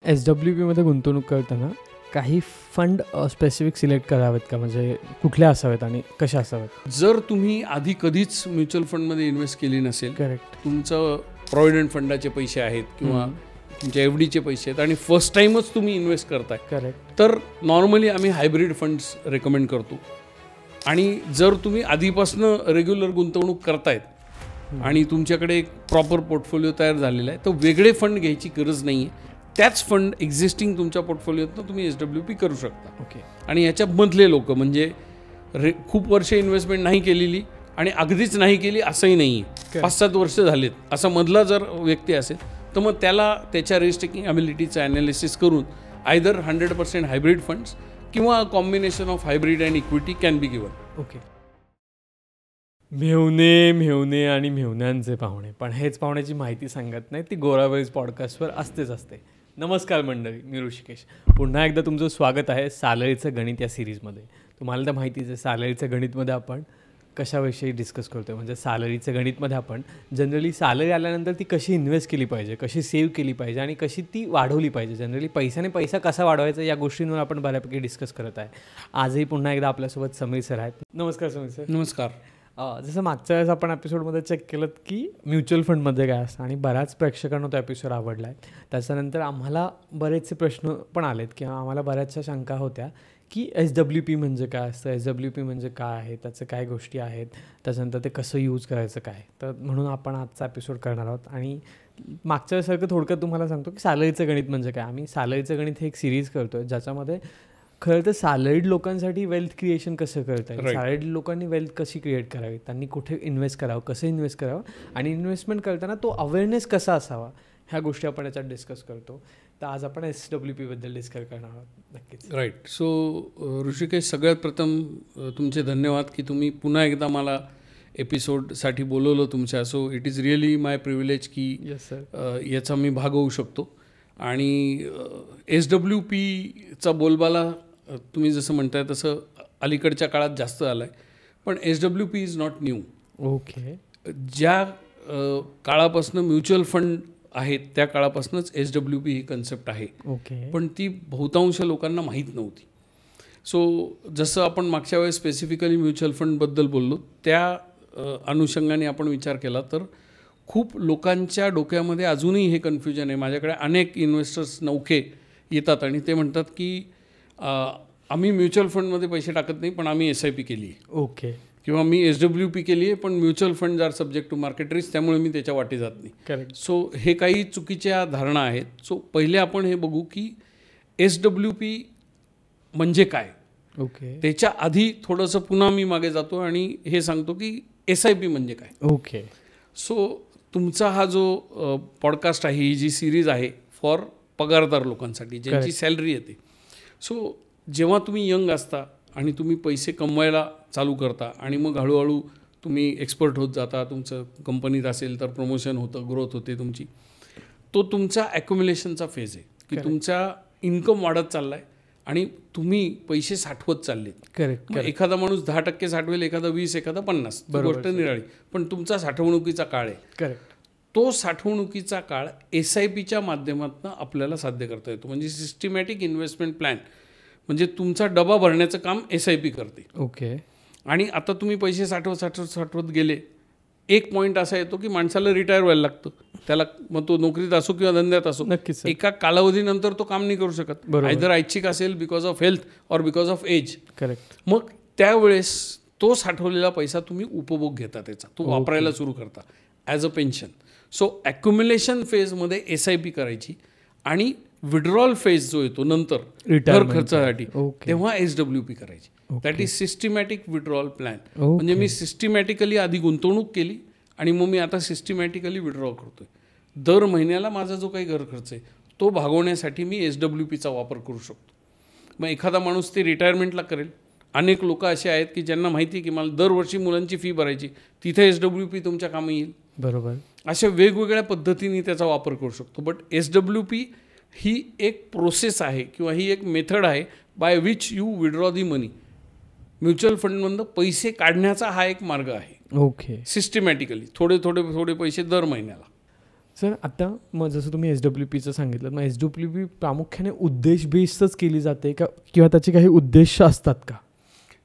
SWPमध्ये गुंतवणूक करताना काही फंड स्पेसिफिक सिलेक्ट करावेत का? म्हणजे कुठल्या असावेत आणि कशा असावेत? जर तुम्ही आधी कधीच म्युच्युअल फंडमध्ये इन्व्हेस्ट केली नसेल, करेक्ट. तुमचं प्रॉव्हिडंट फंडाचे पैसे आहेत किंवा तुमच्या एफडीचे पैसे आहेत आणि फर्स्ट टाईमच तुम्ही इन्व्हेस्ट करताय, करेक्ट. तर नॉर्मली आम्ही हायब्रिड फंड्स रेकमेंड करतो. आणि जर तुम्ही आधीपासून रेग्युलर गुंतवणूक करतायत आणि तुमच्याकडे एक प्रॉपर पोर्टफोलिओ तयार झालेला आहे, तर वेगळे फंड घ्यायची गरज नाही आहे. त्याच फंड एक्झिस्टिंग तुमच्या पोर्टफोलिओतनं तुम्ही SWP करू शकता. ओके. आणि याच्यामधले लोक म्हणजे खूप वर्ष इन्व्हेस्टमेंट नाही केलेली आणि अगदीच नाही केली असंही नाही आहे, 5-7 वर्ष झालेत असा मधला जर व्यक्ती असेल तर मग त्याला त्याच्या रिस्क टेकिंग ॲबिलिटीचं ॲनालिसिस करून आयदर 100% हायब्रिड फंड्स किंवा combination of hybrid and equity can be given. Okay. मेहुणे आणि मेहुण्यांचे पाहुणे, पण हेच पाहुण्याची माहिती सांगत नाही, ती गोरावाईज पॉडकास्टवर असतेच असते. नमस्कार मंडळी, मी ऋषिकेश. पुन्हा एकदा तुमचं स्वागत आहे सालरीचं गणित या सिरीजमध्ये. तुम्हाला तर माहितीच आहे, सालरीचं गणितमध्ये आपण कशाविषयी डिस्कस करतो आहे. म्हणजे सॅलरीचं गणितमध्ये आपण जनरली सॅलरी आल्यानंतर ती कशी इन्व्हेस्ट केली पाहिजे, कशी सेव्ह केली पाहिजे आणि कशी ती वाढवली पाहिजे. जनरली पैशाने पैसा कसा वाढवायचा या गोष्टींवर आपण बऱ्यापैकी डिस्कस करत आहे. आजही पुन्हा एकदा आपल्यासोबत समीर सर आहेत. नमस्कार समीर सर. नमस्कार. जसं मागच्या वेळेस आपण एपिसोडमध्ये चेक केलं की म्युच्युअल फंडमध्ये काय असतं आणि बऱ्याच प्रेक्षकांना तो एपिसोड आवडला आहे. त्याच्यानंतर आम्हाला बरेचसे प्रश्न पण आलेत किंवा आम्हाला बऱ्याचशा शंका होत्या की SWP म्हणजे काय असतं, SWP म्हणजे काय आहे, त्याचं काय गोष्टी आहेत, त्याच्यानंतर ते कसं यूज करायचं काय. तर म्हणून आपण आजचा एपिसोड करणार आहोत. आणि मागच्या वेळेसारखं थोडक्यात तुम्हाला सांगतो की सॅलरीचं गणित म्हणजे काय. आम्ही सॅलरीचं गणित हे एक सिरीज करतो आहे ज्याच्यामध्ये खरं तर सॅलरीड लोकांसाठी वेल्थ क्रिएशन कसं करता येईल, सॅलरीड लोकांनी वेल्थ कशी क्रिएट करावी, त्यांनी कुठे इन्व्हेस्ट करावं, कसं इन्व्हेस्ट करावं आणि इन्व्हेस्टमेंट करताना तो अवेअरनेस कसा असावा, ह्या गोष्टी आपण याच्यात डिस्कस करतो. तर आज आपण SWPबद्दल डिस्कस करणार आहोत. नक्कीच. राईट. सो ऋषिकेश, सगळ्यात प्रथम तुमचे धन्यवाद की तुम्ही पुन्हा एकदा मला एपिसोडसाठी बोलवलं तुमच्या. So it is really my privilege की याचा मी भाग होऊ शकतो. आणि SWPचा बोलबाला तुम्ही जसं म्हणताय तसं अलीकडच्या काळात जास्त आला आहे, पण SWP is not new. Okay. ज्या काळापासून म्युच्युअल फंड आहेत त्या काळापासूनच SWP ही कन्सेप्ट आहे. ओके. पण ती बहुतांश लोकांना माहीत नव्हती. सो जसं आपण मागच्या वेळेस स्पेसिफिकली म्युच्युअल फंडबद्दल बोललो, त्या अनुषंगाने आपण विचार केला तर खूप लोकांच्या डोक्यामध्ये अजूनही हे कन्फ्युजन आहे. माझ्याकडे अनेक इन्व्हेस्टर्स नौखे येतात आणि ते म्हणतात की आम्ही म्युच्युअल फंडमध्ये पैसे टाकत नाही, पण आम्ही SIP केली आहे. ओके. किंवा मी SWP केली आहे, पण mutual fund are subject to market risk, त्यामुळे मी त्याच्या वाटे जात नाही. करेक्ट. सो हे काही चुकीच्या धारणा आहेत. सो पहिले आपण हे बघू की SWP म्हणजे काय. ओके. त्याच्या आधी थोडंसं पुन्हा मी मागे जातो आणि हे सांगतो की SIP म्हणजे काय. ओके. सो तुमचा हा जो पॉडकास्ट आहे, ही जी सिरीज आहे फॉर पगारदार लोकांसाठी ज्यांची सॅलरी येते. सो जेव्हा तुम्ही यंग असता आणि तुम्ही पैसे कमवायला चालू करता आणि मग हळूहळू तुम्ही एक्सपर्ट होत जाता, तुमचं कंपनीत असेल तर प्रमोशन होतं, ग्रोथ होते तुमची, तो तुमचा ॲक्युम्युलेशनचा फेज आहे की तुमचा इन्कम वाढत चालला आहे आणि तुम्ही पैसे साठवत चाललेत. करेक्ट. एखादा माणूस 10% साठवेल, एखादा 20, एखादा 50, गोष्ट निराळी, पण तुमचा साठवणुकीचा काळ आहे. करेक्ट. तो साठवणुकीचा काळ SIPच्या माध्यमातून आपल्याला साध्य करता येतो. म्हणजे सिस्टमॅटिक इन्व्हेस्टमेंट प्लॅन, म्हणजे तुमचा डबा भरण्याचं काम SIP करते. ओके. आणि आता तुम्ही पैसे साठवत गेले, एक पॉईंट असा येतो की माणसाला रिटायर व्हायला लागतं. त्याला मग तो नोकरीत असो किंवा धंद्यात असो, नक्कीच एका कालावधीनंतर तो काम नाही करू शकत. आयदर ऐच्छिक असेल because of health or because of age. Correct. मग त्यावेळेस तो साठवलेला पैसा तुम्ही उपभोग घेता, त्याचा तो वापरायला सुरू करता ॲज अ पेन्शन. सो ॲक्युम्युलेशन फेजमध्ये SIP करायची आणि विड्रॉल फेज जो येतो नंतर घर खर्चासाठी, तेव्हा SWP करायची. That is systematic withdrawal plan. म्हणजे मी सिस्टमॅटिकली आधी गुंतवणूक केली आणि मग मी आता सिस्टमॅटिकली विड्रॉ करतोय. दर महिन्याला माझा जो काही घर खर्च आहे तो भागवण्यासाठी मी SWPचा वापर करू शकतो. मग एखादा माणूस ते रिटायरमेंटला करेल. अनेक लोक असे आहेत की ज्यांना माहिती आहे की मला दरवर्षी मुलांची फी भरायची, तिथे SWP तुमच्या कामी येईल. बरोबर. अशा वेगवेगळ्या पद्धतीने त्याचा वापर करू शकतो. बट SWP ही एक प्रोसेस आहे किंवा ही एक मेथड आहे by which you withdraw the money. Mutual फंडमधून पैसे काढण्याचा हा एक मार्ग आहे. ओके. सिस्टमॅटिकली थोडे पैसे दर महिन्याला. सर आता मग जसं तुम्ही SWPचं सांगितलं, मग SWP प्रामुख्याने उद्देश बेस्डच केली जाते का किंवा त्याचे काही उद्देश असतात का?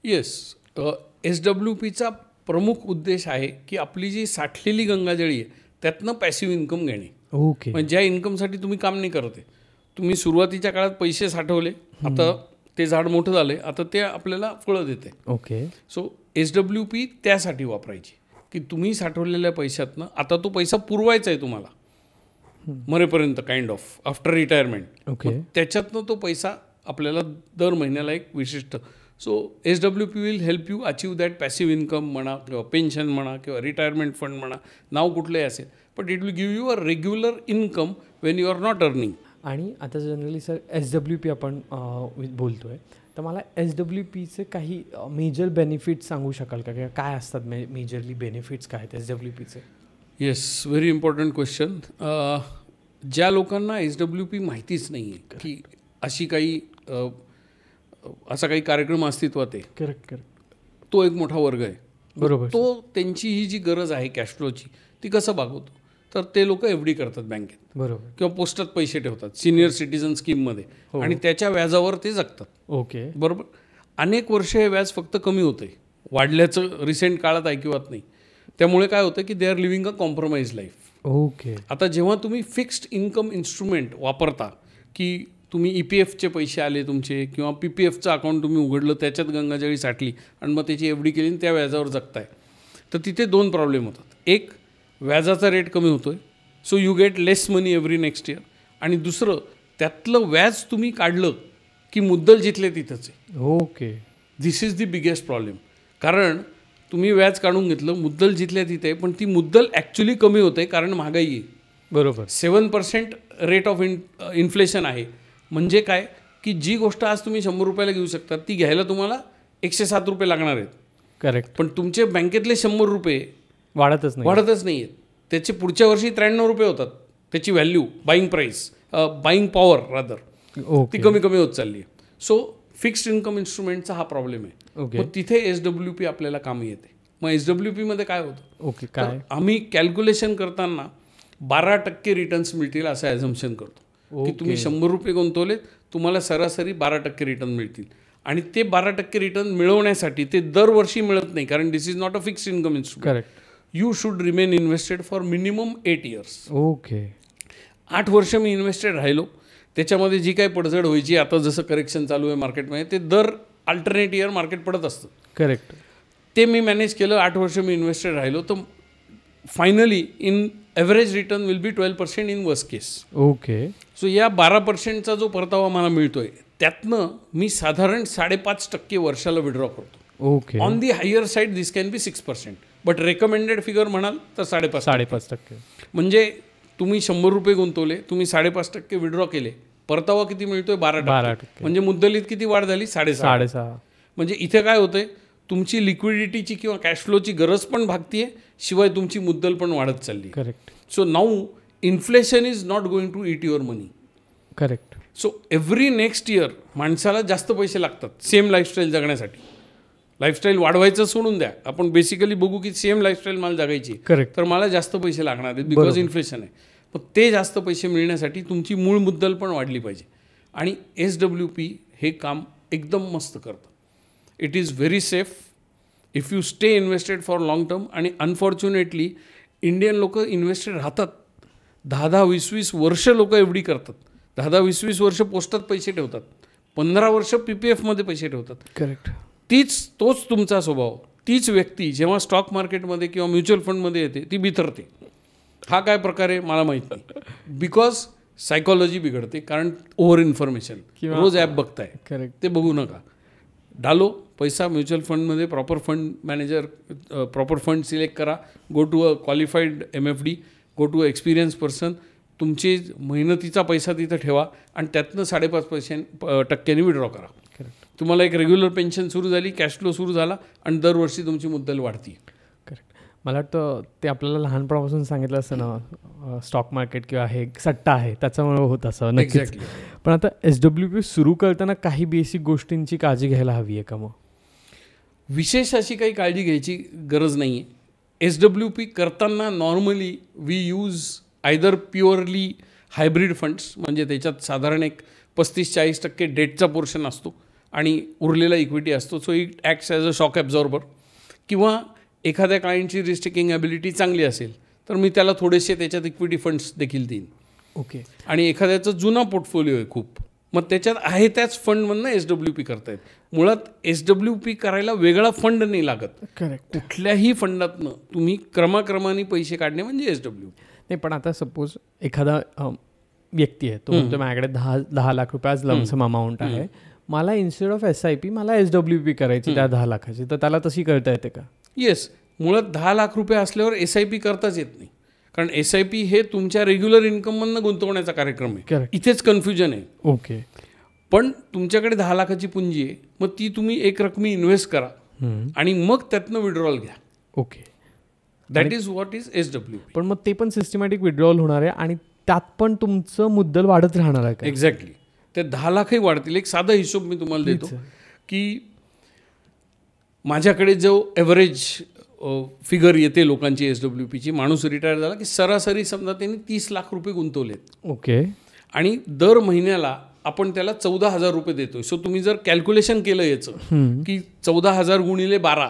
येस, SWPचा प्रमुख उद्देश आहे की आपली जी साठलेली गंगाजळी आहे त्यातनं पॅसिव्ह इन्कम घेणे. ओके. म्हणजे ज्या इन्कमसाठी तुम्ही काम नाही करत आहे, तुम्ही सुरुवातीच्या काळात पैसे साठवले, आता ते झाड मोठं झालं, आता ते आपल्याला फळं देते. ओके. सो SWP त्यासाठी वापरायची की तुम्ही साठवलेल्या पैशातनं आता तो पैसा पुरवायचा आहे तुम्हाला मरेपर्यंत, kind of after retirement. Okay. त्याच्यातनं तो पैसा आपल्याला दर महिन्याला एक विशिष्ट. So SWP will help you achieve that passive income म्हणा किंवा पेन्शन म्हणा किंवा रिटायरमेंट फंड म्हणा, नाव कुठलंही असेल, but it will give you a regular income when you are not earning. आणि आता जनरली सर SWP आपण बोलतो आहे, तर मला SWPचे काही मेजर बेनिफिट्स सांगू शकाल का, किंवा काय असतात मेजरली बेनिफिट्स काय आहेत SWPचे? Yes, very important question. ज्या लोकांना SWP माहितीच नाही आहे की अशी काही असा काही कार्यक्रम अस्तित्वात आहे, करेक्ट, तो एक मोठा वर्ग आहे. बरोबर. तो त्यांची ही जी गरज आहे कॅश फ्लोची ती कसं भागवतो, तर ते लोक FD करतात बँकेत, बरोबर, किंवा पोस्टात पैसे ठेवतात सिनियर सिटीजन स्कीममध्ये, आणि त्याच्या व्याजावर ते जगतात. ओके. बरोबर. अनेक वर्ष हे व्याज फक्त कमी होतं आहे, वाढल्याचं रिसेंट काळात ऐकिवात नाही. त्यामुळे काय होतं की they are living a compromise life. Okay. आता जेव्हा तुम्ही फिक्स्ड इन्कम इन्स्ट्रुमेंट वापरता, की तुम्ही EPFचे पैसे आले तुमचे, किंवा PPFचं अकाउंट तुम्ही उघडलं, त्याच्यात गंगाजळी साठली आणि मग त्याची FD केली आणि त्या व्याजावर जगताय, तर तिथे दोन प्रॉब्लेम होतात. एक, व्याजाचा रेट कमी होतो आहे, so you get less money every next year. आणि दुसरं, त्यातलं व्याज तुम्ही काढलं की मुद्दल जिथले तिथंच आहे. Okay. This is the biggest problem. कारण तुम्ही व्याज काढून घेतलं, मुद्दल जिथल्या तिथे आहे, पण ती मुद्दल ॲक्च्युली कमी होते कारण महागाई आहे. बरोबर. 7% रेट ऑफ इन्फ्लेशन आहे. म्हणजे काय की जी गोष्ट आज तुम्ही 100 रुपयाला घेऊ शकता, ती घ्यायला तुम्हाला 107 रुपये लागणार आहेत. करेक्ट. पण तुमचे बँकेतले 100 रुपये वाढतच नाही आहेत. त्याचे पुढच्या वर्षी 93 रुपये होतात. त्याची value, buying price, buying power rather, ती कमी कमी होत चालली आहे. सो फिक्स्ड इन्कम इन्स्ट्रुमेंटचा हा प्रॉब्लेम आहे. मग तिथे SWP आपल्याला कामी येते. मग SWP मध्ये काय होतं, ओके, काय आम्ही कॅल्क्युलेशन करताना 12% रिटर्न्स मिळतील असं ॲझम्पशन करतो की तुम्ही 100 रुपये गुंतवले, तुम्हाला सरासरी 12% रिटर्न मिळतील. आणि ते 12% रिटर्न मिळवण्यासाठी ते दरवर्षी मिळत नाही, कारण this is not a fixed income instrument. Correct. You should remain invested for minimum 8 years. Okay. 8 वर्ष मी इन्व्हेस्टेड राहिलो, त्याच्यामध्ये जी काही पडझड व्हायची, आता जसं करेक्शन चालू आहे मार्केटमध्ये, ते दर अल्टरनेट इयर मार्केट पडत असतं. करेक्ट. ते मी मॅनेज केलं. 8 वर्ष मी इन्व्हेस्टेड राहिलो, तर finally in average return will be 12% in worst case. Okay. So या 12%चा जो परतावा मला मिळतोय, त्यातनं मी साधारण 5.5% वर्षाला विड्रॉ करतो. Okay. On the higher side this can be 6%, but recommended figure म्हणाल तर 5.5%. म्हणजे तुम्ही 100 रुपये गुंतवले, तुम्ही 5.5% विड्रॉ केले, परतावा किती मिळतोय? 12%. म्हणजे मुद्दलीत किती वाढ झाली? 6.5. म्हणजे इथे काय होतंय, तुमची लिक्विडिटीची किंवा कॅश फ्लोची गरज पण भागतीये, शिवाय तुमची मुद्दल पण वाढत चालली. Correct. So now inflation is not going to eat your money. Correct. So every next year माणसाला जास्त पैसे लागतात सेम लाईफस्टाईल जगण्यासाठी. लाईफस्टाईल वाढवायचं सोडून द्या, आपण बेसिकली बघू की सेम लाईफस्टाईल मला जगायची, करेक्ट, तर मला जास्त पैसे लागणार आहेत बिकॉज इन्फ्लेशन आहे. पण ते जास्त पैसे मिळण्यासाठी तुमची मूळ मुद्दल पण वाढली पाहिजे. आणि SWP हे काम एकदम मस्त करतं. It is very safe if you stay invested for long term. आणि अनफॉर्च्युनेटली इंडियन लोक इन्व्हेस्टेड राहतात 10-20 वर्ष. लोक एवढी करतात, 10-20 वर्ष पोस्टात पैसे ठेवतात, 15 वर्ष PPF मध्ये पैसे ठेवतात. करेक्ट. तोच तुमचा स्वभाव, तीच व्यक्ती जेव्हा स्टॉक मार्केटमध्ये किंवा म्युच्युअल फंडमध्ये येते ती बिथरते. हा काय प्रकार आहे मला माहीत नाही, बिकॉज सायकॉलॉजी बिघडते. कारण ओव्हर इन्फॉर्मेशन, रोज ॲप बघताय, करेक्ट, ते बघू नका. डालो पैसा म्युच्युअल फंडमध्ये, proper fund manager, proper fund select करा, go to a qualified MFD, go to a experience person. तुमची मेहनतीचा पैसा तिथं ठेवा आणि त्यातनं 5.5% विड्रॉ करा. तुम्हाला एक रेग्युलर पेन्शन सुरू झाली, कॅश फ्लो सुरू झाला आणि दरवर्षी तुमची मुद्दल वाढती. करेक्ट. मला वाटतं ते आपल्याला लहानपणापासून सांगितलं असतं ना, स्टॉक मार्केट किंवा हे सट्टा आहे त्याच्यामुळे होत असं. नक्कीच. पण आता SWP सुरू करताना काही बेसिक गोष्टींची काळजी घ्यायला हवी आहे का? मग विशेष अशी काही काळजी घ्यायची गरज नाही आहे. SWP करताना normally we use either purely hybrid funds, म्हणजे त्याच्यात साधारण एक 35-40% डेटचा पोर्शन असतो आणि उरलेला इक्विटी असतो, so it acts as a shock absorber. किंवा एखाद्या क्लायंटची रिस्क टेकिंग ॲबिलिटी चांगली असेल तर मी त्याला थोडेसे त्याच्यात इक्विटी फंड्स देखील देईन. ओके. आणि एखाद्याचा जुना पोर्टफोलिओ आहे खूप, मग त्याच्यात आहे त्याच फंडमधनं SWP करतायत. मुळात SWP करायला वेगळा फंड नाही लागत. करेक्ट. कुठल्याही फंडातनं तुम्ही क्रमाक्रमाने पैसे काढणे म्हणजे SWP. नाही, पण आता सपोज एखादा व्यक्ती आहे, तो म्हणतो माझ्याकडे 10 लाख रुपये आज लमसम अमाऊंट आहे, मला इन्स्टेड ऑफ SIP मला SWP करायची त्या 10 लाखाची, तर त्याला तशी करता येते का? येस. मुळात 10 लाख रुपये असल्यावर SIP करताच येत नाही, कारण SIP हे तुमच्या रेग्युलर इन्कममधनं गुंतवण्याचा कार्यक्रम आहे. Correct. इथेच कन्फ्युजन आहे. ओके. पण तुमच्याकडे 10 लाखाची पुंजी आहे, मग ती तुम्ही एक रकमी इन्व्हेस्ट करा आणि मग त्यातनं विड्रॉल घ्या. Okay. That is what is SWP. पण मग ते पण सिस्टमॅटिक विड्रॉल होणार आहे आणि त्यात पण तुमचं मुद्दल वाढत राहणार आहे का? एक्झॅक्टली. ते 10 लाखही वाढतील. एक साधा हिशोब मी तुम्हाला देतो की माझ्याकडे जो एव्हरेज फिगर येते लोकांची SWPची, माणूस रिटायर झाला की सरासरी समजा त्यांनी 30 लाख रुपये गुंतवलेत. ओके. आणि दर महिन्याला आपण त्याला 14,000 रुपये देतोय. सो तुम्ही जर कॅल्क्युलेशन केलं याचं की 14,000 गुणिले 12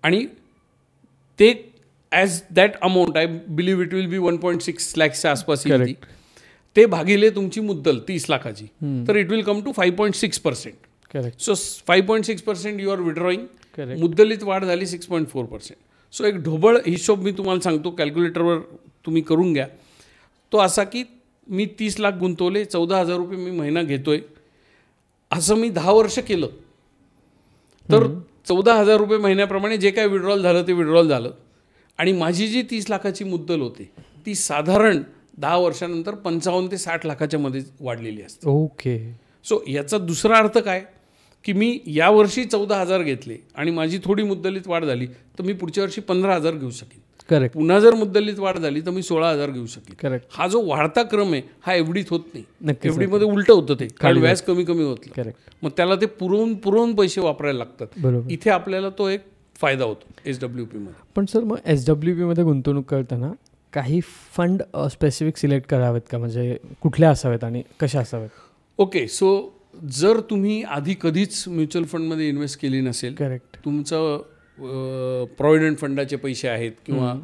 आणि ते as that amount I believe it will be 1.6 लॅक्सच्या आसपास येईल, ते भागिले तुमची मुद्दल 30 लाखाची, तर it will come to 5.6%. Correct. So 5.6% you are withdrawing. Correct. मुद्दलीत वाढ झाली 6.4%. सो एक ढोबळ हिशोब मी तुम्हाला सांगतो, कॅल्क्युलेटरवर तुम्ही करून घ्या. तो असा की मी 30 लाख गुंतवले, 14,000 रुपये मी महिना घेतोय, असं मी 10 वर्ष केलं तर 14,000 रुपये महिन्याप्रमाणे जे काय विड्रॉल झालं ते विड्रॉल झालं. आणि माझी जी 30 लाखाची मुद्दल होती ती साधारण 10 वर्षानंतर 55 ते 60 लाखाच्या मध्ये वाढलेली असते. ओके. सो याचा दुसरा अर्थ काय की मी यावर्षी 14,000 घेतले आणि माझी थोडी मुद्दलीत वाढ झाली तर मी पुढच्या वर्षी 15,000 घेऊ शकेन. करेक्ट. पुन्हा जर मुद्दलीत वाढ झाली तर मी 16,000 घेऊ शकेन. करेक्ट. हा जो वाढता क्रम आहे हा एवढीत होत नाही. नक्कीच. एवढीमध्ये उलटं होतं ते, कारण व्याज कमी कमी होतं. करेक्ट. मग त्याला ते पुरवून पैसे वापरायला लागतात. बरोबर. इथे आपल्याला तो एक फायदा होतो SWP मध्ये. पण सर मग SWP मध्ये गुंतवणूक करताना काही फंड स्पेसिफिक सिलेक्ट करावेत का, म्हणजे कुठल्या असावेत आणि कशा असावेत? ओके. सो जर तुम्ही आधी कधीच म्युच्युअल फंडमध्ये इन्व्हेस्ट केली नसेल, करेक्ट, तुमचं प्रॉव्हिडंट फंडाचे पैसे आहेत किंवा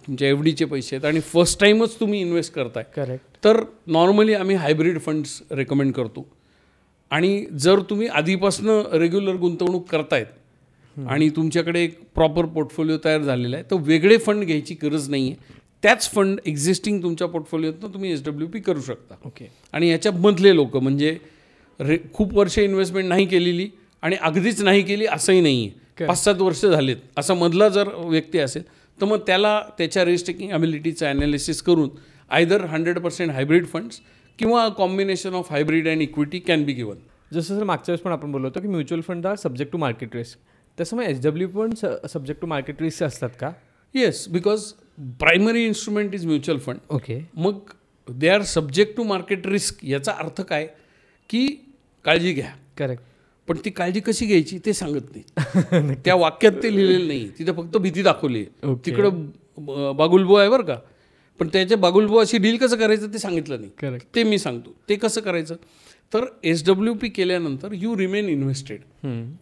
तुमच्या FDचे पैसे आहेत आणि फर्स्ट टाईमच तुम्ही इन्व्हेस्ट करताय, करेक्ट, तर नॉर्मली आम्ही हायब्रिड फंड्स रेकमेंड करतो. आणि जर तुम्ही आधीपासनं रेग्युलर गुंतवणूक करतायत आणि तुमच्याकडे एक प्रॉपर पोर्टफोलिओ तयार झालेला आहे तर वेगळे फंड घ्यायची गरज नाही आहे. त्याच फंड एक्झिस्टिंग तुमच्या पोर्टफोलिओतनं तुम्ही SWP करू शकता. ओके. आणि याच्या मधले लोक म्हणजे खूप वर्ष इन्व्हेस्टमेंट नाही केलेली आणि अगदीच नाही केली असंही नाही आहे, 5-7 वर्ष झालेत असा मधला जर व्यक्ती असेल तर मग त्याला त्याच्या रिस्क टेकिंग ॲबिलिटीचं ॲनालिसिस करून आयदर 100% हायब्रिड फंड्स किंवा combination of hybrid and equity can be given. जसं सर मागच्या वेळेस पण आपण बोललो होतो की mutual fund are subject to market risk, तसं मग SWP पण सब्जेक्ट टू मार्केट रिस्क असतात का? Yes, because primary instrument is mutual fund. Okay. मग they are subject to market risk. याचा अर्थ काय की काळजी घ्या. करेक्ट. पण ती काळजी कशी घ्यायची ते सांगत नाही. त्या वाक्यात ते लिहिलेलं नाही, तिथं फक्त भीती दाखवली. तिकडं बागुलबो आहे बरं का, पण त्याच्या बागुलबो अशी डील कसं करायचं ते सांगितलं नाही. करेक्ट. ते मी सांगतो. ते कसं करायचं तर SWP केल्यानंतर you remain invested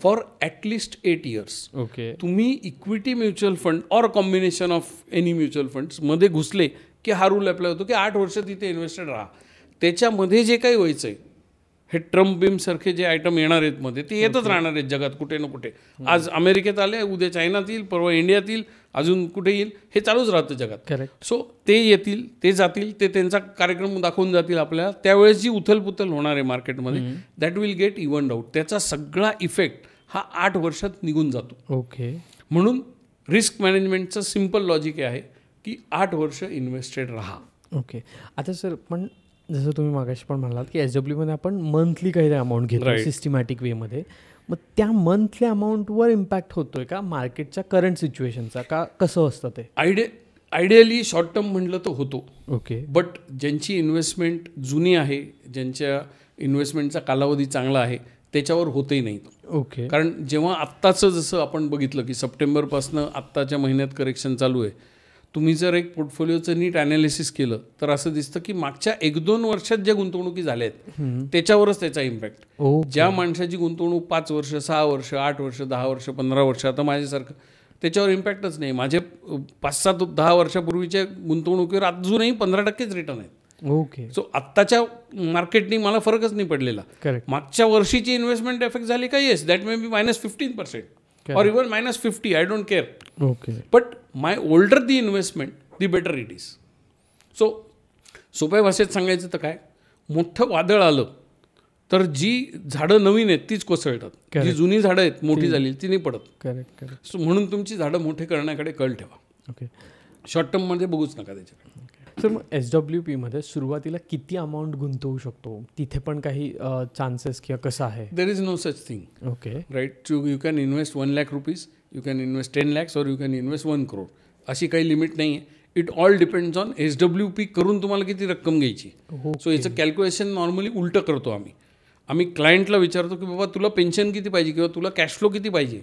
for at least 8 years. Okay. तुम्ही equity mutual fund or combination of any mutual फंड्समध्ये घुसले की हा रूल अप्लाय होतो की 8 वर्ष तिथे इन्व्हेस्टेड राहा. त्याच्यामध्ये जे काही व्हायचं आहे, हे ट्रम्प बिमसारखे जे आयटम येणार आहेत मध्ये ते येतच राहणार आहेत जगात कुठे ना कुठे. आज अमेरिकेत आले, उद्या चायनात येईल, परवा इंडियात येईल, अजून कुठे येईल, हे चालूच राहतं जगात. करेक्ट. सो ते येतील, ते जातील, ते त्यांचा कार्यक्रम दाखवून जातील आपल्याला. त्यावेळेस जी उथलपुथल होणार आहे मार्केटमध्ये दॅट विल गेट इव्हन्ड आउट. त्याचा सगळा इफेक्ट हा 8 वर्षात निघून जातो. ओके. म्हणून रिस्क मॅनेजमेंटचं सिम्पल लॉजिक आहे की 8 वर्ष इन्व्हेस्टेड राहा. ओके. आता सर पण जसं तुम्ही मागाशी पण म्हणालात की SWP मध्ये आपण मंथली काही अमाऊंट घेतो सिस्टमॅटिक वेमध्ये, मग त्या मंथली अमाऊंटवर इम्पॅक्ट होतोय का मार्केटच्या करंट सिच्युएशनचा, का कसं असतं ते? आयडियली शॉर्ट टर्म म्हटलं तर होतो. ओके. बट ज्यांची इन्व्हेस्टमेंट जुनी आहे, ज्यांच्या इन्व्हेस्टमेंटचा कालावधी चांगला आहे, त्याच्यावर होतही नाही. ओके. कारण जेव्हा आत्ताचं जसं आपण बघितलं की सप्टेंबरपासनं आत्ताच्या महिन्यात करेक्शन चालू आहे, तुम्ही जर एक पोर्टफोलिओचं नीट ॲनालिसिस केलं तर असं दिसतं की मागच्या 1-2 वर्षात ज्या गुंतवणुकी झाल्या आहेत त्याच्यावरच त्याचा इम्पॅक्ट. ज्या माणसाची गुंतवणूक 5 वर्ष, 6 वर्ष, 8 वर्ष, 10 वर्ष, 15 वर्ष, आता माझ्यासारखं, त्याच्यावर इम्पॅक्टच नाही. माझे 5-7-10 वर्षापूर्वीच्या गुंतवणुकीवर अजूनही 15%च रिटर्न आहेत. ओके. सो आत्ताच्या मार्केटनी मला फरकच नाही पडलेला. करेक्ट. मागच्या वर्षीची इन्व्हेस्टमेंट इफेक्ट झाली का? Yes, that may be -15% or even -50, I don't care. Okay. But my older the investment, the better it is. So सोप्या भाषेत सांगायचं तर काय, मोठं वादळ आलं तर जी झाडं नवीन आहेत तीच कोसळतात, जी जुनी झाडं आहेत मोठी झाली ती नाही पडत. करेक्ट. करेक्ट. सो म्हणून तुमची झाडं मोठे करण्याकडे कल ठेवा. ओके. शॉर्ट टर्ममध्ये बघूच नका त्याच्याकडे. सर मग SWPमध्ये सुरुवातीला किती अमाऊंट गुंतवू शकतो? तिथे पण काही चान्सेस किंवा कसं आहे? There is no such thing. Okay. Right. You can invest 1 lakh rupees, you can invest 10 lakhs, or you can invest 1 crore. अशी काही लिमिट नाही आहे. It all depends on SWP करून तुम्हाला किती रक्कम घ्यायची. सो याचं कॅल्क्युलेशन नॉर्मली उलटं करतो आम्ही क्लायंटला विचारतो की बाबा तुला पेन्शन किती पाहिजे किंवा तुला कॅश फ्लो किती पाहिजे.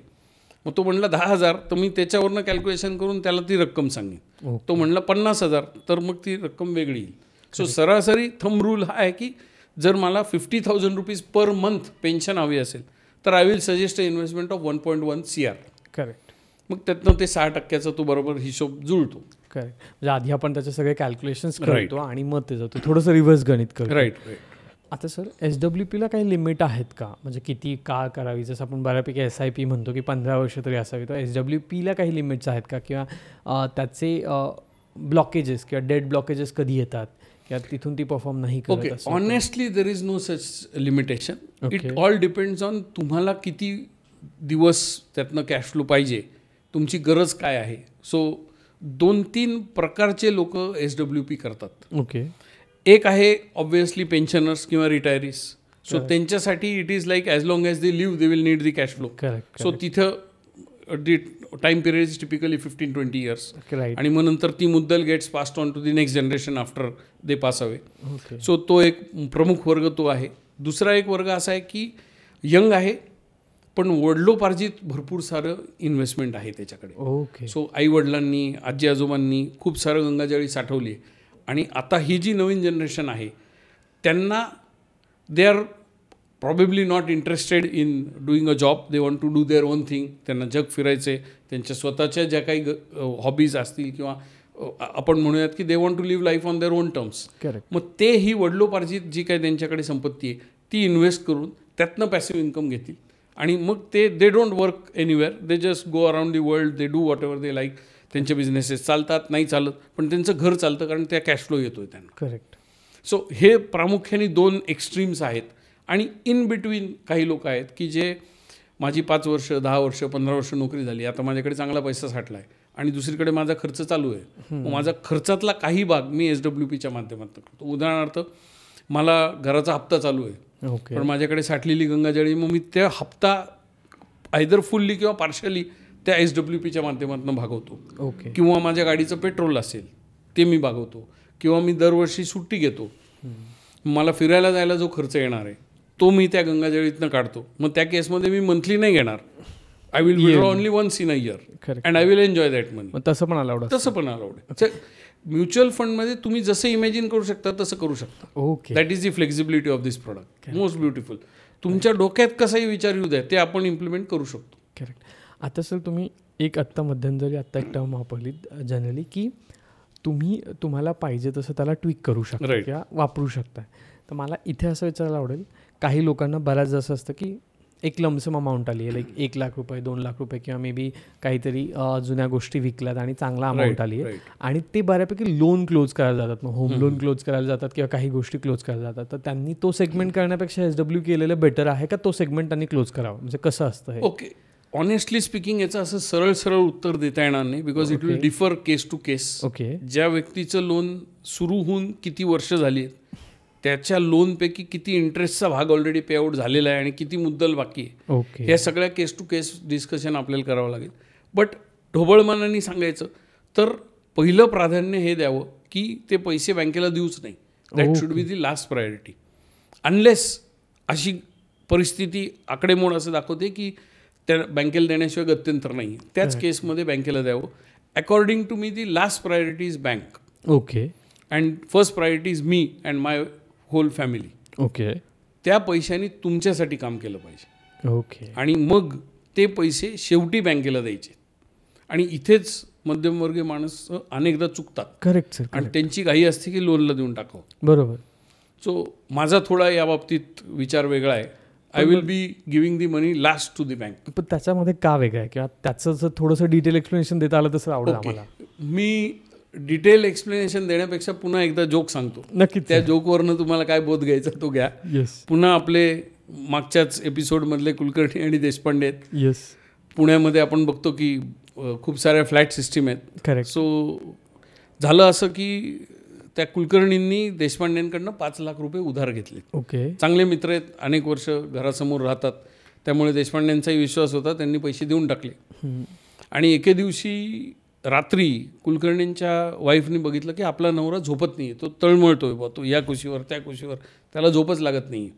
मग तो म्हणला 10,000, तर मी त्याच्यावरनं कॅल्क्युलेशन करून त्याला ती रक्कम सांगेन. तो म्हणला 50,000, तर मग ती रक्कम वेगळी येईल. सो सरासरी थंब रूल हा आहे की जर मला 50,000 रुपीज पर मंथ पेन्शन हवी असेल तर I will suggest a investment of 1.1 CR. Correct. मग त्यातनं ते 6%चा तो बरोबर हिशोब जुळतो. करेक्ट. म्हणजे आधी आपण त्याचे सगळे कॅल्क्युलेशन्स करतो आणि मग ते जातो थोडंसं रिव्हर्स गणित करतो. राईट. आता सर SWPला काही लिमिट आहेत का? म्हणजे किती काळ करावी? जसं आपण बऱ्यापैकी SIP म्हणतो की 15 वर्ष तरी असावी, तर SWPला काही लिमिट्स आहेत का? किंवा त्याचे ब्लॉकेजेस किंवा डेड ब्लॉकेजेस कधी येतात किंवा तिथून ती परफॉर्म नाही करत? Okay. Honestly there is no such limitation. It all depends on तुम्हाला किती दिवस त्यातनं कॅश फ्लो पाहिजे, तुमची गरज काय आहे. सो 2-3 प्रकारचे लोक SWP करतात. ओके. एक आहे ऑब्व्हियसली पेन्शनर्स किंवा रिटायरीज. सो त्यांच्यासाठी it is like as long as they live they will need the cash flow. So तिथं the time period is typically 15-20 years. आणि मग नंतर ती मुद्दल gets passed on to the next generation after they pass away. So तो एक प्रमुख वर्ग तो आहे. दुसरा एक वर्ग असा आहे की यंग आहे पण वडिलोपार्जित भरपूर सारं इन्व्हेस्टमेंट आहे त्याच्याकडे. ओके. सो आई वडिलांनी, आजी आजोबांनी खूप सारं गंगाजळी साठवली आहे. आणि आता ही जी नवीन जनरेशन आहे त्यांना they are probably not interested in doing a job. They want to do their own thing. त्यांना जग फिरायचे, त्यांच्या स्वतःच्या ज्या काही हॉबीज असतील किंवा आपण म्हणूयात की they want to live life on their own terms. मग ते ही वडिलोपार्जित जी काही त्यांच्याकडे संपत्ती आहे ती इन्व्हेस्ट करून त्यातनं पॅसिव्ह इन्कम घेतील. आणि मग they don't work anywhere. They just go around the world. They do what ever they like. त्यांचे बिझनेसेस चालतात, नाही चालत, पण त्यांचं घर चालतं कारण त्या कॅश फ्लो येतो आहे त्यांना. करेक्ट. सो हे प्रामुख्याने 2 एक्स्ट्रीम्स आहेत. आणि इन बिटवीन काही लोक आहेत की जे माझी 5 वर्ष, 10 वर्ष, 15 वर्ष नोकरी झाली, आता माझ्याकडे चांगला पैसा साठला आहे आणि दुसरीकडे माझा खर्च चालू आहे. मग माझा खर्चातला काही भाग मी SWPच्या माध्यमातून करतो. उदाहरणार्थ मला घराचा हप्ता चालू आहे, पण माझ्याकडे साठलेली गंगाजळी, मग मी त्या हप्ता आयदर फुल्ली किंवा पार्शली त्या SWPच्या माध्यमातून भागवतो. ओके. किंवा माझ्या गाडीचं पेट्रोल असेल ते मी भागवतो. किंवा मी दरवर्षी सुट्टी घेतो, मला फिरायला जायला जो खर्च येणार आहे तो मी त्या गंगाजळीतनं काढतो. मग त्या केसमध्ये मी मंथली नाही घेणार. I will withdraw only once in a year and I will enjoy that money. तसं पण अलाउड? तसं पण अलाउड आहे. म्युच्युअल फंडमध्ये तुम्ही जसं इमॅजिन करू शकता तसं करू शकता. Okay. That is the flexibility of this product. Most beautiful. तुमच्या डोक्यात कसाही विचार येऊ द्या, ते आपण इम्प्लिमेंट करू शकतो. करेक्ट. आता सर तुम्ही एक आत्ता मध्यंतरी आत्ता एक टर्म वापरली जनरली की तुम्हाला पाहिजे तसं त्याला ट्विक करू शकता किंवा वापरू शकता. तर मला इथे असं विचारायला आवडेल, काही लोकांना बऱ्याच असं असतं की एक लमसम अमाऊंट आली आहे, लाईक 1 लाख रुपये, 2 लाख रुपये किंवा मे बी काहीतरी जुन्या गोष्टी विकल्यात आणि चांगला अमाऊंट आली आहे आणि ते बऱ्यापैकी लोन क्लोज करायला जातात. मग होम लोन क्लोज करायला जातात किंवा काही गोष्टी क्लोज करायला जातात. तर त्यांनी तो सेगमेंट करण्यापेक्षा SW केलेलं बेटर आहे का तो सेगमेंट त्यांनी क्लोज करावा? म्हणजे कसं असतं हे? ओके. ऑनेस्टली स्पीकिंग याचं असं सरळ उत्तर देता येणार नाही, because it will differ case to case. Okay. ज्या व्यक्तीचं लोन सुरू होऊन किती वर्ष झाली आहेत, त्याच्या लोनपैकी किती इंटरेस्टचा भाग ऑलरेडी पे आउट झालेला आहे आणि किती मुद्दल बाकी आहे, ओके, या सगळ्या केस टू केस डिस्कशन आपल्याला करावं लागेल. बट ढोबळमानाने सांगायचं तर पहिलं प्राधान्य हे द्यावं की ते पैसे बँकेला देऊच नाही. That should be the last priority. Unless अशी परिस्थिती आकडेमोड असं दाखवते की त्या बँकेला देण्याशिवाय गत्यंतर नाही, त्याच केसमध्ये बँकेला द्यावं. According to me the last priority is bank okay and first priority is me and my whole family. Okay त्या पैशाने तुमच्यासाठी काम केलं पाहिजे ओके आणि मग ते पैसे शेवटी बँकेला द्यायचे. आणि इथेच मध्यमवर्गीय माणसं अनेकदा चुकतात. Correct sir. आणि त्यांची घाई असते की लोनला देऊन टाकावं. बरोबर. सो माझा थोडा या बाबतीत विचार वेगळा आहे. I will be giving the money last to the bank. पण त्याच्यामध्ये का वेगळं आहे किंवा त्याचं जर थोडंसं डिटेल एक्सप्लेनेशन देता आलं तसं आवडेल आम्हाला. मी डिटेल एक्सप्लेनेशन देण्यापेक्षा पुन्हा एकदा जोक सांगतो. नक्की. त्या जोकवरनं तुम्हाला काय बोध घ्यायचा तो घ्या. येस. पुन्हा आपले मागच्याच एपिसोडमधले कुलकर्णी आणि देशपांडे आहेत. येस. पुण्यामध्ये आपण बघतो की खूप साऱ्या फ्लॅट सिस्टीम आहेत. करेक्ट. सो झालं असं की त्या कुलकर्णींनी देशपांडेंकडनं 5 लाख रुपये उधार घेतले. ओके. चांगले मित्र आहेत, अनेक वर्ष घरासमोर राहतात, त्यामुळे देशपांडेंचाही विश्वास होता, त्यांनी पैसे देऊन टाकले. आणि एके दिवशी रात्री कुलकर्णींच्या वाईफनी बघितलं की आपला नवरा झोपत नाही, तो तळमळतोय बा, तो या कुशीवर त्या कुशीवर, त्याला झोपच लागत नाही.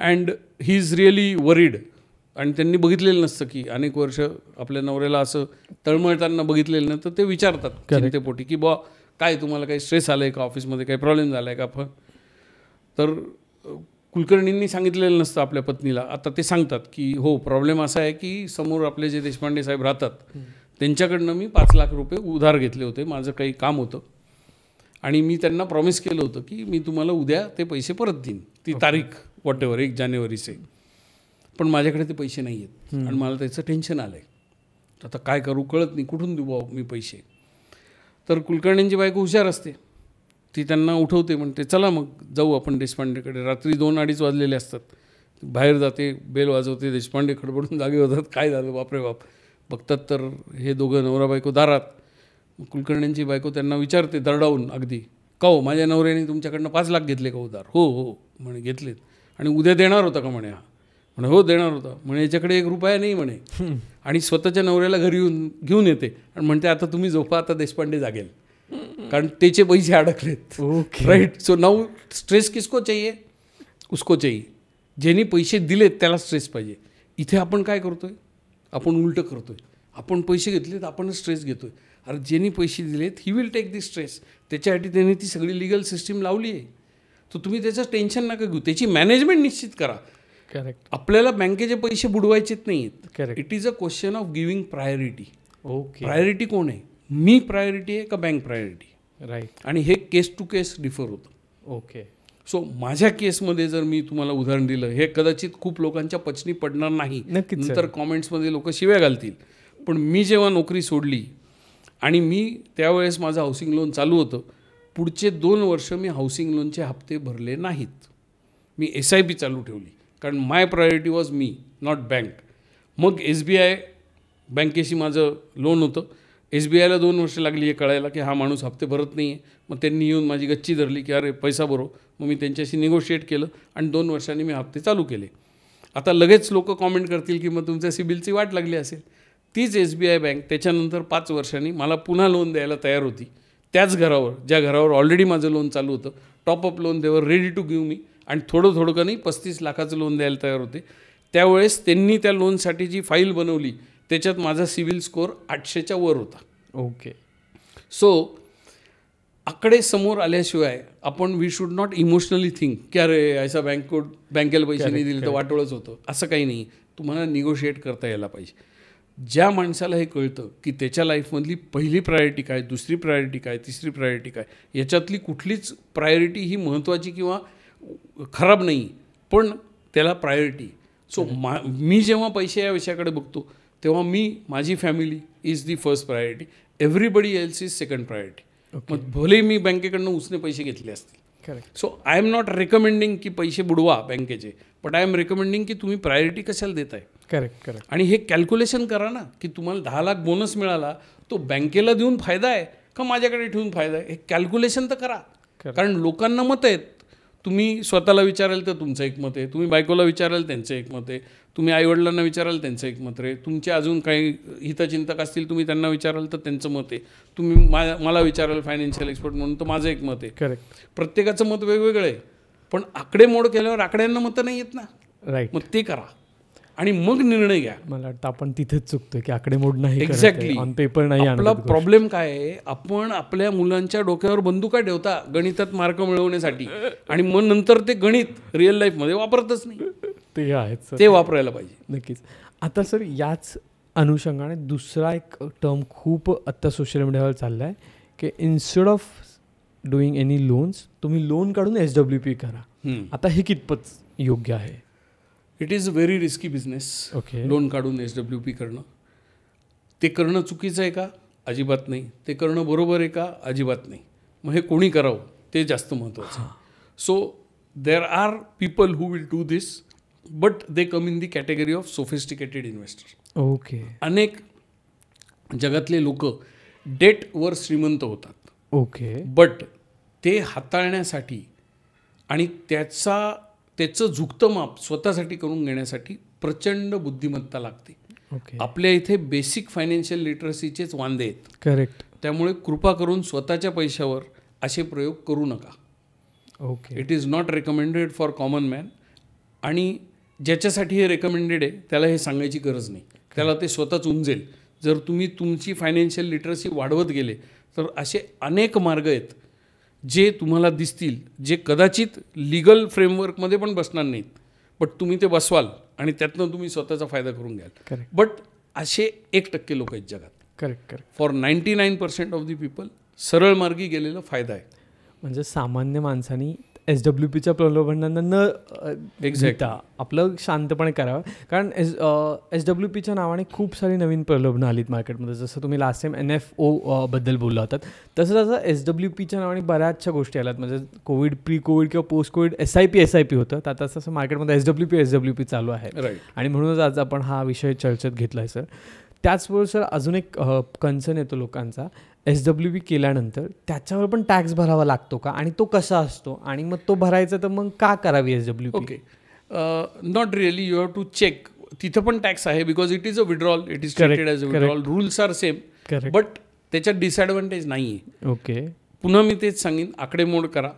And he is really worried. आणि त्यांनी बघितलेलं नसतं की अनेक वर्ष आपल्या नवऱ्याला असं तळमळताना बघितलेलं नाही, तर ते विचारतात चिंतेपोटी की बा काय तुम्हाला काही स्ट्रेस आलं आहे का, ऑफिसमध्ये काही प्रॉब्लेम झाला आहे का. तर कुलकर्णींनी सांगितलेलं नसतं आपल्या पत्नीला. आता ते सांगतात की हो, प्रॉब्लेम असा आहे की समोर आपले जे देशपांडे साहेब राहतात त्यांच्याकडनं मी 5 लाख रुपये उधार घेतले होते, माझं काही काम होतं आणि मी त्यांना प्रॉमिस केलं होतं की मी तुम्हाला उद्या ते पैसे परत देईन, ती तारीख वॉटेवर 1 जानेवारीचे. पण माझ्याकडे ते पैसे नाही आहेत आणि मला त्याचं टेन्शन आलं आहे. आता काय करू कळत नाही, कुठून देऊ मी पैसे. तर कुलकर्णींची बायको हुशार असते, ती त्यांना उठवते, म्हणते चला मग जाऊ आपण देशपांडेकडे. रात्री 2-2:30 वाजलेले असतात. बाहेर जाते, बेल वाजवते, देशपांडे खडबडून जागे होतात, काय झालं बापरे बाप. बघतात तर हे दोघं नवरा बायको दारात. कुलकर्णींची बायको त्यांना विचारते दरडावून अगदी, का हो माझ्या नवऱ्याने तुमच्याकडनं 5 लाख घेतले का उधार. हो हो म्हणे घेतलेत. आणि उद्या देणार होता का म्हणे. हा म्हणे हो देणार होता. म्हणे याच्याकडे 1 रुपया नाही म्हणे. आणि स्वतःच्या नवऱ्याला घरी घेऊन येते आणि म्हणते आता तुम्ही झोपा, आता देशपांडे जागेल, कारण त्याचे पैसे अडकलेत. राईट. सो नाऊ स्ट्रेस किसको चाहिए, उसको चाहिए. ज्यांनी पैसे दिलेत त्याला स्ट्रेस पाहिजे. इथे आपण काय करतोय, आपण उलटं करतोय. आपण पैसे घेतलेत, आपणच स्ट्रेस घेतोय. अरे ज्यांनी पैसे दिलेत he will take the stress. त्याच्यासाठी त्यांनी ती सगळी लिगल सिस्टीम लावली आहे. तर तुम्ही त्याचं टेन्शन नका घेऊ, त्याची मॅनेजमेंट निश्चित करा. करेक्ट. आपल्याला बँकेचे पैसे बुडवायचेच नाहीत. Correct. It is a question of giving priority. Okay. Priority कोण आहे, मी प्रायोरिटी आहे का बँक प्रायोरिटी. राईट. आणि हे केस टू केस डिफर होतं. ओके. सो माझ्या केसमध्ये जर मी तुम्हाला उदाहरण दिलं, हे कदाचित खूप लोकांच्या पचनी पडणार नाही, नंतर कॉमेंट्समध्ये लोक शिव्या घालतील. पण मी जेव्हा नोकरी सोडली आणि मी त्यावेळेस माझं हाऊसिंग लोन चालू होतं, पुढचे 2 वर्ष मी हाऊसिंग लोनचे हप्ते भरले नाहीत. मी SIP चालू ठेवली, कारण my priority was me, not bank. मग SBI बँकेशी माझं लोन होतं. SBIला 2 वर्ष लागली हे कळायला की हा माणूस हप्ते भरत नाही आहे. मग त्यांनी येऊन माझी गच्ची धरली की अरे पैसा भरो. मग मी त्यांच्याशी निगोशिएट केलं आणि 2 वर्षांनी मी हप्ते चालू केले. आता लगेच लोक कॉमेंट करतील की मग तुमच्या सिबिलची वाट लागली असेल. तीच SBI बँक त्याच्यानंतर 5 वर्षांनी मला पुन्हा लोन द्यायला तयार होती, त्याच घरावर, ज्या घरावर ऑलरेडी माझं लोन चालू होतं. Top up loan they were ready to give me. आणि थोडं का नाही 35 लाखाचं लोन द्यायला तयार होते. त्यावेळेस त्यांनी त्या लोनसाठी जी फाईल बनवली त्याच्यात माझा सिबिल स्कोअर 800च्या वर होता. ओके. सो आकडे समोर आल्याशिवाय आपण we should not emotionally think की अरे ऐसा बँकेला पैसे नाही दिले तर वाटोळच होतं. असं काही नाही. तुम्हाला निगोशिएट करता यायला पाहिजे. ज्या माणसाला हे कळतं की त्याच्या लाईफमधली पहिली प्रायोरिटी काय, दुसरी प्रायोरिटी काय, तिसरी प्रायोरिटी काय, याच्यातली कुठलीच प्रायोरिटी ही महत्त्वाची किंवा खराब नाही, पण त्याला प्रायोरिटी. सो मी जेव्हा पैसे या विषयाकडे बघतो तेव्हा माझी family is the first priority, everybody else is second priority. मग भले मी बँकेकडनं उसने पैसे घेतले असतील. Correct. So I am not recommending की पैसे बुडवा बँकेचे, बट आय एम रेकमेंडिंग की तुम्ही प्रायोरिटी कशाला देताय. करेक्ट. करेक्ट. आणि हे कॅल्क्युलेशन करा ना की तुम्हाला 10 लाख बोनस मिळाला, तो बँकेला देऊन फायदा आहे का माझ्याकडे ठेवून फायदा आहे, हे कॅल्क्युलेशन तर करा. कारण लोकांना मत आहेत. तुम्ही स्वतःला विचाराल तर तुमचं एक मत आहे, तुम्ही बायकोला विचाराल त्यांचं एक मत आहे, तुम्ही आईवडिलांना विचाराल त्यांचं एक मत आहे, तुमचे अजून काही हितचिंतक असतील तुम्ही त्यांना विचाराल तर त्यांचं मत आहे, तुम्ही मला विचाराल फायनान्शियल एक्सपर्ट म्हणून तर माझं एक मत आहे. करेक्ट. प्रत्येकाचं मत वेगवेगळं आहे. पण आकडे मोड केल्यावर आकड्यांना मतं नाही येत ना. राईट. मग ते करा. आणि मग निर्णय घ्या. मला वाटतं आपण तिथेच चुकतोय की आकडेमोड नाही एक्झॅक्टली ऑन पेपर नाही. आपला प्रॉब्लेम काय आहे, आपण आपल्या मुलांच्या डोक्यावर बंदुका ठेवता गणितात मार्क मिळवण्यासाठी आणि मग नंतर ते गणित रिअल लाईफमध्ये वापरतच नाही. ते आहेच, ते वापरायला पाहिजे. नक्कीच. आता सर याच अनुषंगाने दुसरा एक टर्म खूप आत्ता सोशल मीडियावर चालला आहे की instead of doing any loans तुम्ही लोन काढून SWP करा. आता हे कितपत योग्य आहे? It is very risky business. Okay. Loan काढून SWP करणं, ते करणं चुकीचं आहे का? अजिबात नाही. ते करणं बरोबर आहे का? अजिबात नाही. मग हे कोणी करावं ते जास्त महत्त्वाचं आहे. So there are people who will do this but they come in the category of sophisticated investor. Okay. अनेक जगातले लोक डेटवर श्रीमंत होतात. ओके. बट ते हाताळण्यासाठी आणि त्याचं झुकतं माप स्वतःसाठी करून घेण्यासाठी प्रचंड बुद्धिमत्ता लागते. ओके. आपल्या इथे बेसिक फायनान्शियल लिटरसीचेच वांदे आहेत. करेक्ट. त्यामुळे कृपा करून स्वतःच्या पैशावर असे प्रयोग करू नका. Okay. It is not recommended for common man. आणि ज्याच्यासाठी हे रेकमेंडेड आहे त्याला हे सांगायची गरज नाही, त्याला ते स्वतःच उमजेल. जर तुम्ही तुमची फायनान्शियल लिटरसी वाढवत गेले तर असे अनेक मार्ग आहेत जे तुम्हाला दिसतील, जे कदाचित लीगल फ्रेमवर्कमध्ये पण बसणार नाहीत, बट तुम्ही ते बसवाल आणि त्यातनं तुम्ही स्वतःचा फायदा करून घ्याल. करेक्ट. बट असे 1% लोक आहेत जगात. Correct. Correct. For 99% of the people सरळ मार्गी गेलेला फायदा आहे. म्हणजे सामान्य माणसांनी SWPच्या प्रलोभनांना न घेता आपलं शांतपणे करावं. कारण SWPच्या नावाने खूप सारी नवीन प्रलोभनं आलीत मार्केटमध्ये. जसं तुम्ही लास्ट टाइम NFO बद्दल बोलला होतात, तसं SWPच्या नावाने बऱ्याचशा गोष्टी आल्यात. म्हणजे कोविड, प्री कोविड किंवा पोस्ट कोविड SIP होतं, तर आता तसं मार्केटमध्ये SWP चालू आहे. आणि म्हणूनच आज आपण हा विषय चर्चेत घेतला आहे सर. त्याचबरोबर सर अजून एक कन्सर्न येतो लोकांचा, SWP केल्यानंतर त्याच्यावर पण टॅक्स भरावा लागतो का आणि तो कसा असतो आणि मग तो भरायचा तर मग का करावी SWP? Okay. Not really. You have to check. तिथं पण टॅक्स आहे because it is a withdrawal. It is treated as a withdrawal. Rules are same. But त्याच्यात डिसएडव्हान्टेज नाही आहे. ओके. पुन्हा मी तेच सांगेन, आकडेमोड करा.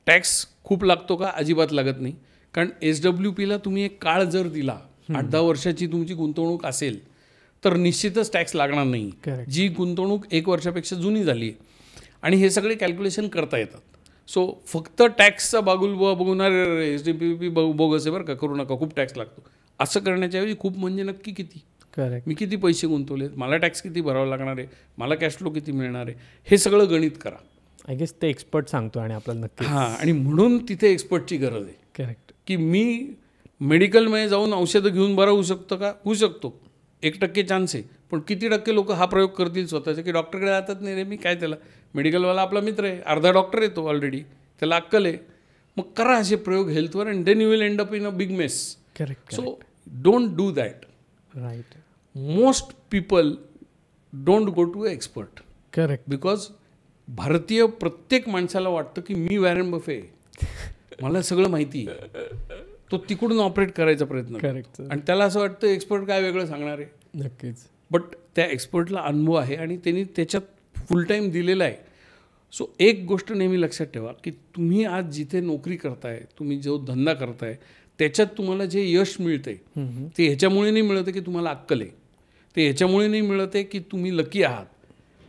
टॅक्स खूप लागतो का? अजिबात लागत नाही. कारण SWPला तुम्ही एक काळ जर दिला, 8-10 वर्षाची तुमची गुंतवणूक असेल तर निश्चितच टॅक्स लागणार नाही. जी गुंतवणूक 1 वर्षापेक्षा जुनी झाली आहे आणि हे सगळे कॅल्क्युलेशन करता येतात. सो फक्त टॅक्सचा बागुलबुवा बघणार SWP बोगस आहे बरं का, करू नका, खूप टॅक्स लागतो, असं करण्याच्या ऐवजी खूप म्हणजे नक्की किती, मी किती पैसे गुंतवले, मला टॅक्स किती भरावा लागणार आहे, मला कॅश फ्लो किती मिळणार आहे, हे सगळं गणित करा. आय गेस ते एक्सपर्ट सांगतो आणि आपल्याला नक्की. हां, आणि म्हणून तिथे एक्सपर्टची गरज आहे. करेक्ट. की मी मेडिकलमध्ये जाऊन औषधं घेऊन बरा होऊ शकतो का? होऊ शकतो. 1% चान्स आहे. पण किती टक्के लोक हा प्रयोग करतील स्वतःचे की डॉक्टरकडे जातात, नाही रे मी काय, त्याला मेडिकलवाला आपला मित्र आहे, अर्धा डॉक्टर येतो ऑलरेडी, त्याला अक्कल आहे, मग करा असे प्रयोग हेल्थवर and then you will end up in a big mess. Correct. So don't do that. Right. Most people don't go to expert. Correct. Because भारतीय प्रत्येक माणसाला वाटतं की मी वॅरन बफे, मला सगळं माहिती आहे, तो तिकडून ऑपरेट करायचा प्रयत्न करतो आणि त्याला असं वाटतं एक्सपर्ट काय वेगळं सांगणार आहे. नक्कीच. बट त्या एक्सपर्टला अनुभव आहे आणि त्यांनी त्याच्यात फुल टाईम दिलेला आहे. सो एक गोष्ट नेहमी लक्षात ठेवा की तुम्ही आज जिथे नोकरी करताय, तुम्ही जो धंदा करताय, त्याच्यात तुम्हाला जे यश मिळते ते ह्याच्यामुळे नाही मिळते की तुम्हाला अक्कल आहे, ते ह्याच्यामुळे नाही मिळते की तुम्ही लकी आहात,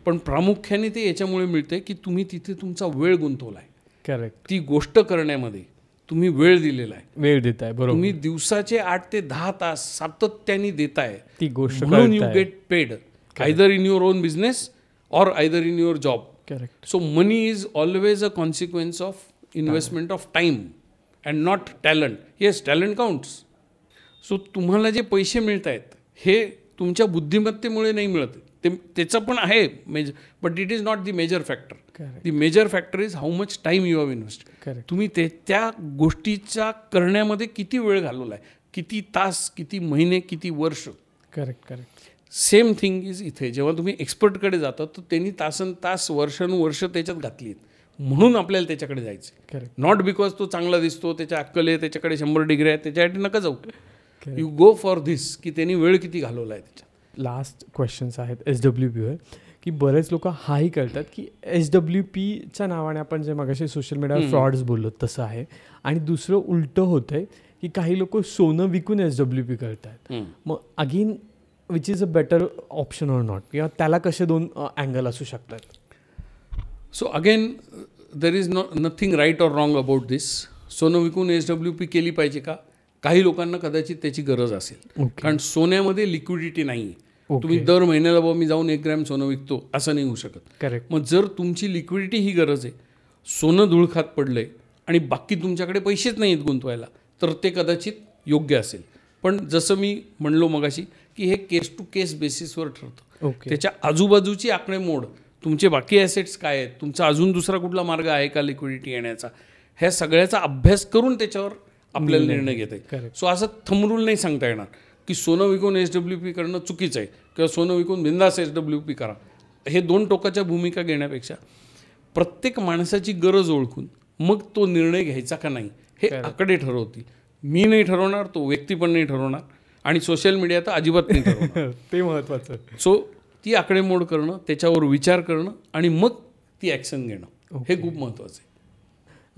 पण प्रामुख्याने ते याच्यामुळे मिळते की तुम्ही तिथे तुमचा वेळ गुंतवला आहे. करेक्ट. ती गोष्ट करण्यामध्ये तुम्ही वेळ दिलेला आहे, वेळ देताय. बरोबर. तुम्ही दिवसाचे 8 ते 10 तास सातत्याने देताय, ती गोष्ट म्हणून you get paid either in your own business or either in your job. Correct. So money is always a consequence of investment of time and not talent. Yes, talent counts. So तुम्हाला जे पैसे मिळत आहेत हे तुमच्या बुद्धिमत्तेमुळे नाही मिळत, ते त्याचं पण आहे major, but it is not the major factor. The major factor is how much time you have invest. तुम्ही त्या गोष्टीचा करण्यामध्ये किती वेळ घालवला आहे, किती तास, किती महिने, किती वर्ष. Correct. Correct. Same thing is इथे. जेव्हा तुम्ही एक्सपर्टकडे जाता तर त्यांनी तास वर्षानुवर्ष त्याच्यात घातली आहेत, म्हणून आपल्याला त्याच्याकडे जायचं. करेक्ट. नॉट बिकॉज तो चांगला दिसतो, त्याच्या अक्कल आहे, त्याच्याकडे 100 डिग्री आहेत, त्याच्यासाठी नका जाऊ. यू गो फॉर धिस की त्यांनी वेळ किती घालवला आहे त्याच्यात. लास्ट क्वेश्चन्स आहेत SWPवर, की बरेच लोक हाही करतात की SWPच्या नावाने आपण जे मगाशी सोशल मीडियावर फ्रॉड्स बोललो तसं आहे, आणि दुसरं उलटं होतं आहे की काही लोक सोनं विकून SWP करतात. मग again which is a better option or not, किंवा त्याला कसे दोन अँगल असू शकतात. So again there is nothing right or wrong about this. सोनं विकून SWP केली पाहिजे का? काही लोकांना कदाचित त्याची गरज असेल, कारण सोन्यामध्ये लिक्विडिटी नाही. तुम्ही दर महिन्याला बाबा मी जाऊन 1 ग्रॅम सोनं विकतो असं नाही होऊ शकत. करेक्ट. मग जर तुमची लिक्विडिटी ही गरज आहे, सोनं धुळखात पडलंय आणि बाकी तुमच्याकडे पैसेच नाहीत गुंतवायला, तर ते कदाचित योग्य असेल. पण जसं मी म्हणलो मगाशी की हे केस टू केस बेसिसवर ठरतं. त्याच्या आजूबाजूची आकडेमोड, तुमचे बाकी ॲसेट्स काय आहेत, तुमचा अजून दुसरा कुठला मार्ग आहे का लिक्विडिटी येण्याचा, ह्या सगळ्याचा अभ्यास करून त्याच्यावर आपल्याला निर्णय घेता येईल. सो असं थंबरूल नाही सांगता येणार की सोनं विकून SWP करणं चुकीचं आहे किंवा सोनं विकून बिंदास SWP करा. हे दोन टोकाच्या भूमिका घेण्यापेक्षा प्रत्येक माणसाची गरज ओळखून मग तो निर्णय घ्यायचा का नाही हे आकडे ठरवतील. मी नाही ठरवणार, तो व्यक्ती पण नाही ठरवणार, आणि सोशल मीडिया तर अजिबात नाही ठरवणार. ते महत्त्वाचं. सो ती आकडेमोड करणं, त्याच्यावर विचार करणं आणि मग ती ॲक्शन घेणं हे खूप महत्त्वाचं आहे.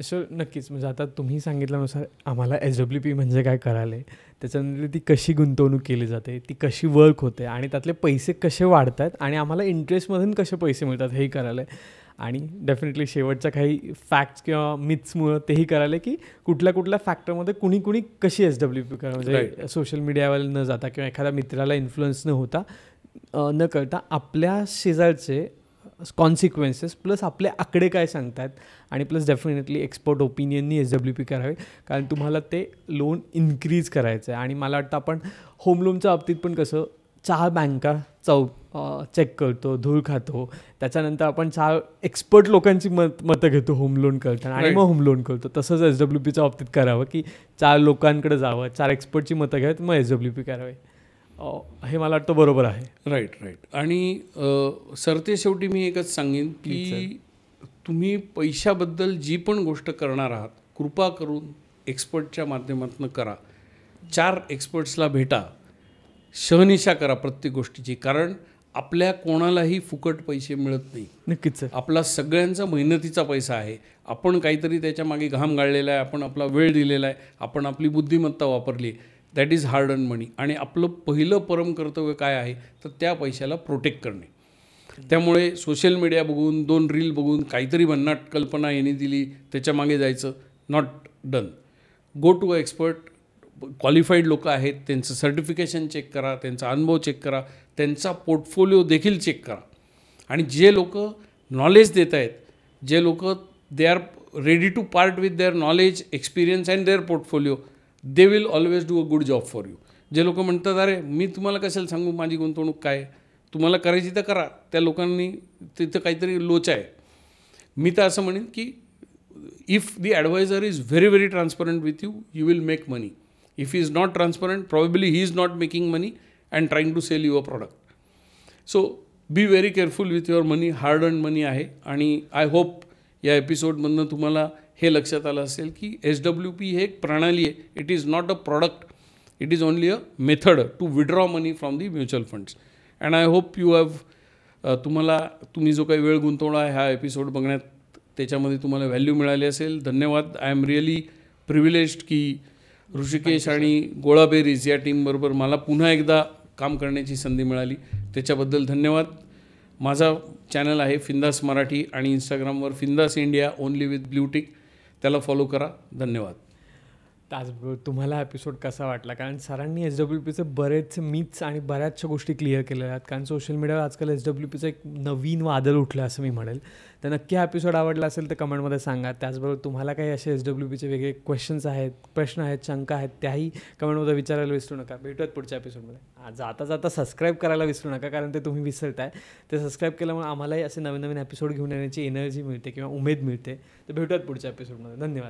सर नक्कीच. म्हणजे आता तुम्ही सांगितल्यानुसार आम्हाला SWP म्हणजे काय कळाले, त्याच्यानंतर ती कशी गुंतवणूक केली जाते, ती कशी वर्क होते आणि त्यातले पैसे कसे वाढतात आणि आम्हाला इंटरेस्टमधून कसे पैसे मिळतात हेही कळालं आहे. आणि डेफिनेटली शेवटच्या काही फॅक्ट्स किंवा मिथ्समुळं तेही कळाले की कुठल्या कुठल्या फॅक्टरमध्ये कुणी कशी SWP करा, म्हणजे सोशल मीडियावर न जाता किंवा एखाद्या मित्राला इन्फ्लुअन्स न होता, न करता आपल्या शेजारचे कॉन्सिक्वेन्सेस प्लस आपले आकडे काय सांगतात आणि प्लस डेफिनेटली एक्सपर्ट ओपिनियननी SWP करावे, कारण तुम्हाला ते लोन इन्क्रीज करायचं आहे. आणि मला वाटतं आपण होम लोनच्या बाबतीत पण कसं 4 बँका चेक करतो, धूळ खातो, त्याच्यानंतर आपण 4 एक्सपर्ट लोकांची मतं घेतो होम लोन करताना आणि मग होम लोन करतो. तसंच SWPच्या बाबतीत करावं की 4 लोकांकडे जावं, 4 एक्सपर्टची मतं घ्यावीत, मग SWP करावे. हे मला वाटतं बरोबर आहे. राईट. आणि सरते शेवटी मी एकच सांगेन की तुम्ही पैशाबद्दल जी पण गोष्ट करणार आहात, कृपा करून एक्सपर्टच्या माध्यमातून करा. 4 एक्सपर्ट्सला भेटा, शहनिशा करा प्रत्येक गोष्टीची, कारण आपल्या कोणालाही फुकट पैसे मिळत नाही. नक्कीच. आपला सगळ्यांचा मेहनतीचा पैसा आहे. आपण काहीतरी त्याच्या मागे घाम गाळलेला आहे, आपण आपला वेळ दिलेला आहे, आपण आपली बुद्धिमत्ता वापरली, दॅट इज हार्ड अर्न मनी. आणि आपलं पहिलं परम कर्तव्य काय आहे, तर त्या पैशाला प्रोटेक्ट करणे. त्यामुळे सोशल मीडिया बघून, 2 रील बघून काहीतरी भन्नाट कल्पना यांनी दिली त्याच्या मागे जायचं, not done. Go to a expert. Qualified लोक आहेत, त्यांचं सर्टिफिकेशन चेक करा, त्यांचा अनुभव चेक करा, त्यांचा पोर्टफोलिओ देखील चेक करा. आणि जे लोक नॉलेज देत आहेत, जे लोक they are ready to part with their knowledge, experience and their portfolio, they will always do a good job for you. जे लोक म्हणतात अरे मी तुम्हाला कशाला सांगू माझी गुंतवणूक काय, तुम्हाला करायची तर करा, त्या लोकांनी तिथं काहीतरी लोचा आहे. मी तर असं म्हणेन की if the advisor is very very transparent with you, you will make money. If he is not transparent, probably he is not making money and trying to sell you a product. So be very careful with your money. hard earned money आहे. आणि I hope या एपिसोडमधनं तुम्हाला हे लक्षात आलं असेल की SWP हे एक प्रणाली आहे. It is not a product, it is only a method to withdraw money from the mutual funds. And I hope you have तुम्ही जो काही वेळ गुंतवला आहे हा एपिसोड बघण्यात, त्याच्यामध्ये तुम्हाला व्हॅल्यू मिळाली असेल. धन्यवाद. आय एम रिअली प्रिव्हिलेज्ड की ऋषिकेश आणि गोळाबेरीज या टीमबरोबर मला पुन्हा एकदा काम करण्याची संधी मिळाली, त्याच्याबद्दल धन्यवाद. माझा चॅनल आहे फिंदास मराठी आणि इंस्टाग्रामवर फिंदास इंडिया ओनली विथ ब्ल्यूटिक, त्याला फॉलो करा. धन्यवाद. त्याचबरोबर तुम्हाला एपिसोड कसा वाटला, कारण सरांनी SWPचे बरेच मिथ्स आणि बऱ्याचशा गोष्टी क्लिअर केलेल्या आहेत. कारण सोशल मीडियावर आजकाल SWPचं एक नवीन वादळ उठलं असं मी म्हणेल. तर नक्की हा एपिसोड आवडला असेल तर कमेंटमध्ये सांगा. त्याचबरोबर तुम्हाला काही असे SWPचे वेगळे क्वेश्चन्स आहेत, प्रश्न आहेत, शंका आहेत, त्याही कमेंटमध्ये विचारायला विसरू नका. भेटूयात पुढच्या एपिसोडमध्ये. जाता जाता सबस्क्राईब करायला विसरू नका, कारण ते तुम्ही विसरताय. ते सबस्क्राईब केल्यामुळे आम्हालाही असे नवीन नवीन एपिसोड घेऊन येण्याची एनर्जी मिळते किंवा उमेद मिळते. तर भेटूयात पुढच्या एपिसोडमध्ये. धन्यवाद.